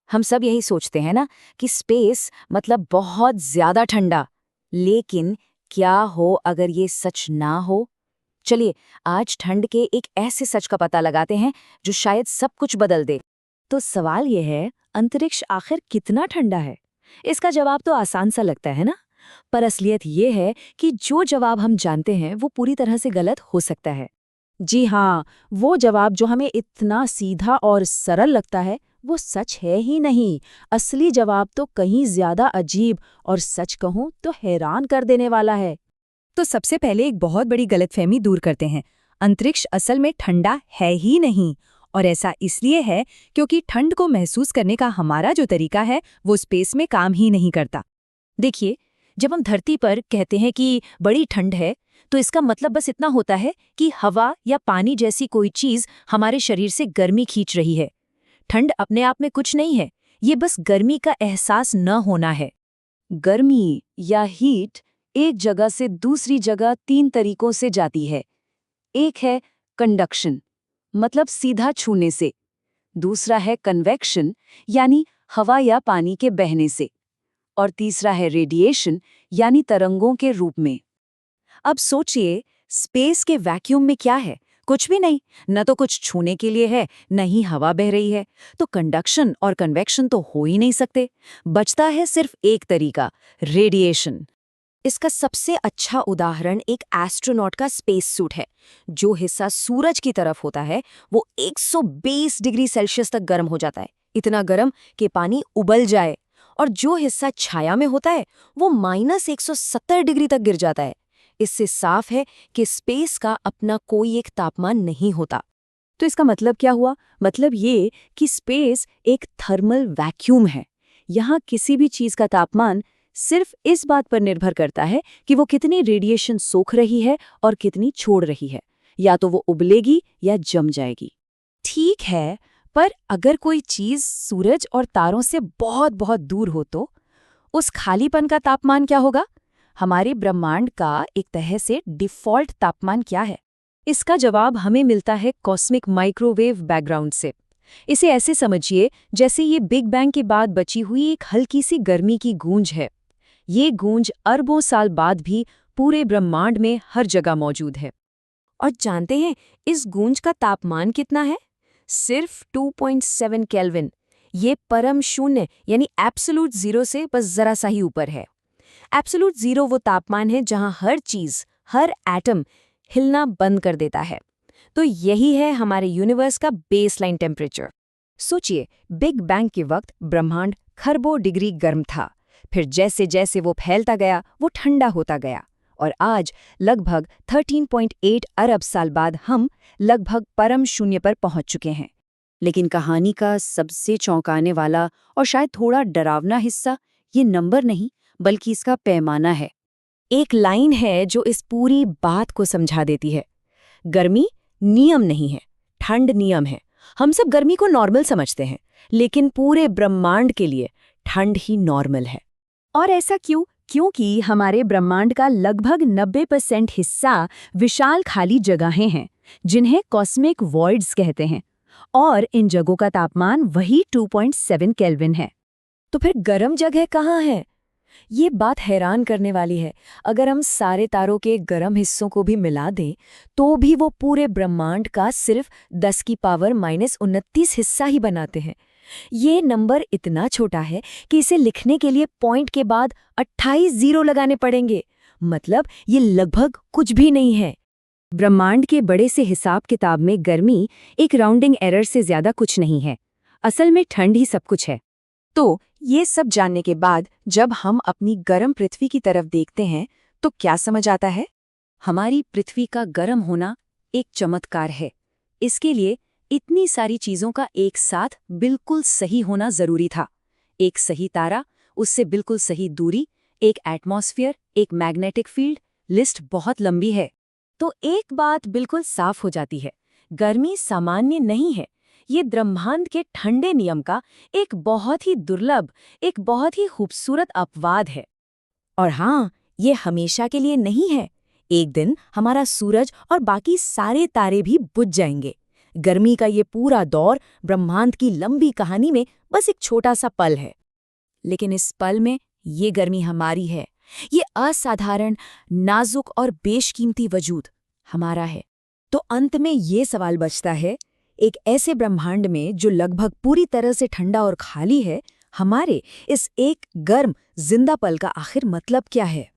हम सब यही सोचते हैं ना कि स्पेस मतलब बहुत ज्यादा ठंडा। लेकिन क्या हो अगर ये सच ना हो? चलिए, आज ठंड के एक ऐसे सच का पता लगाते हैं जो शायद सब कुछ बदल दे। तो सवाल ये है, अंतरिक्ष आखिर कितना ठंडा है? इसका जवाब तो आसान सा लगता है ना, पर असलियत ये है कि जो जवाब हम जानते हैं वो पूरी तरह से गलत हो सकता है। जी हाँ, वो जवाब जो हमें इतना सीधा और सरल लगता है, वो सच है ही नहीं। असली जवाब तो कहीं ज्यादा अजीब और सच कहूँ तो हैरान कर देने वाला है। तो सबसे पहले एक बहुत बड़ी गलतफहमी दूर करते हैं। अंतरिक्ष असल में ठंडा है ही नहीं। और ऐसा इसलिए है क्योंकि ठंड को महसूस करने का हमारा जो तरीका है वो स्पेस में काम ही नहीं करता। देखिए, जब हम धरती पर कहते हैं कि बड़ी ठंड है, तो इसका मतलब बस इतना होता है कि हवा या पानी जैसी कोई चीज हमारे शरीर से गर्मी खींच रही है। ठंड अपने आप में कुछ नहीं है, ये बस गर्मी का एहसास न होना है। गर्मी या हीट एक जगह से दूसरी जगह 3 तरीकों से जाती है। एक है कंडक्शन, मतलब सीधा छूने से। दूसरा है कन्वेक्शन, यानी हवा या पानी के बहने से। और तीसरा है रेडिएशन, यानी तरंगों के रूप में। अब सोचिए, स्पेस के वैक्यूम में क्या है? कुछ भी नहीं। न तो कुछ छूने के लिए है, न ही हवा बह रही है। तो कंडक्शन और कन्वेक्शन तो हो ही नहीं सकते। बचता है सिर्फ एक तरीका, रेडिएशन। इसका सबसे अच्छा उदाहरण एक एस्ट्रोनॉट का स्पेस सूट है। जो हिस्सा सूरज की तरफ होता है वो 120 डिग्री सेल्सियस तक गर्म हो जाता है, इतना गर्म कि पानी उबल जाए। और जो हिस्सा छाया में होता है वो -170 डिग्री तक गिर जाता है। इससे साफ है कि स्पेस का अपना कोई एक तापमान नहीं होता। तो इसका मतलब क्या हुआ? मतलब ये कि स्पेस एक थर्मल वैक्यूम है। यहाँ किसी भी चीज का तापमान सिर्फ इस बात पर निर्भर करता है कि वो कितनी रेडिएशन सोख रही है और कितनी छोड़ रही है। या तो वो उबलेगी या जम जाएगी। ठीक है, पर अगर कोई चीज सूरज और तारों से बहुत बहुत दूर हो तो उस खालीपन का तापमान क्या होगा? हमारे ब्रह्मांड का एक तरह से डिफ़ॉल्ट तापमान क्या है? इसका जवाब हमें मिलता है कॉस्मिक माइक्रोवेव बैकग्राउंड से। इसे ऐसे समझिए जैसे ये बिग बैंग के बाद बची हुई एक हल्की सी गर्मी की गूंज है। ये गूंज अरबों साल बाद भी पूरे ब्रह्मांड में हर जगह मौजूद है। और जानते हैं इस गूंज का तापमान कितना है? सिर्फ 2.7 केल्विन। ये परम शून्य यानी एब्सोल्यूट जीरो से बस जरा सा ही ऊपर है। एब्सोल्यूट जीरो वो तापमान है जहां हर चीज, हर एटम हिलना बंद कर देता है। तो यही है हमारे यूनिवर्स का बेसलाइन टेम्परेचर। सोचिए, बिग बैंग के वक्त ब्रह्मांड खरबों डिग्री गर्म था। फिर जैसे जैसे वो फैलता गया वो ठंडा होता गया। और आज लगभग 13.8 अरब साल बाद हम लगभग परम शून्य पर पहुंच चुके हैं। लेकिन कहानी का सबसे चौंकाने वाला और शायद थोड़ा डरावना हिस्सा ये नंबर नहीं, बल्कि इसका पैमाना है। एक लाइन है जो इस पूरी बात को समझा देती है। गर्मी नियम नहीं है, ठंड नियम है। हम सब गर्मी को नॉर्मल समझते हैं, लेकिन पूरे ब्रह्मांड के लिए ठंड ही नॉर्मल है। और ऐसा क्यों? क्योंकि हमारे ब्रह्मांड का लगभग 90% हिस्सा विशाल खाली जगहें हैं, जिन्हें कॉस्मिक वॉइड्स कहते हैं। और इन जगहों का तापमान वही 2.7 केल्विन है। तो फिर गर्म जगह कहाँ है? ये बात हैरान करने वाली है। अगर हम सारे तारों के गर्म हिस्सों को भी मिला दें, तो भी वो पूरे ब्रह्मांड का सिर्फ 10 की पावर -29 हिस्सा ही बनाते हैं। ये नंबर इतना छोटा है कि इसे लिखने के लिए पॉइंट के बाद 28 जीरो लगाने पड़ेंगे। मतलब ये लगभग कुछ भी नहीं है। ब्रह्मांड के बड़े से हिसाब किताब में गर्मी एक राउंडिंग एरर से ज्यादा कुछ नहीं है। असल में ठंड ही सब कुछ है। तो ये सब जानने के बाद जब हम अपनी गर्म पृथ्वी की तरफ देखते हैं तो क्या समझ आता है? हमारी पृथ्वी का गर्म होना एक चमत्कार है। इसके लिए इतनी सारी चीजों का एक साथ बिल्कुल सही होना जरूरी था। एक सही तारा, उससे बिल्कुल सही दूरी, एक एटमॉस्फेयर, एक मैग्नेटिक फील्ड, लिस्ट बहुत लंबी है। तो एक बात बिल्कुल साफ हो जाती है, गर्मी सामान्य नहीं है। ये ब्रह्मांड के ठंडे नियम का एक बहुत ही दुर्लभ, एक बहुत ही खूबसूरत अपवाद है। और हाँ, ये हमेशा के लिए नहीं है। एक दिन हमारा सूरज और बाकी सारे तारे भी बुझ जाएंगे। गर्मी का ये पूरा दौर ब्रह्मांड की लंबी कहानी में बस एक छोटा सा पल है। लेकिन इस पल में ये गर्मी हमारी है, ये असाधारण, नाजुक और बेशकीमती वजूद हमारा है। तो अंत में ये सवाल बचता है, एक ऐसे ब्रह्मांड में जो लगभग पूरी तरह से ठंडा और खाली है, हमारे इस एक गर्म जिंदा पल का आखिर मतलब क्या है?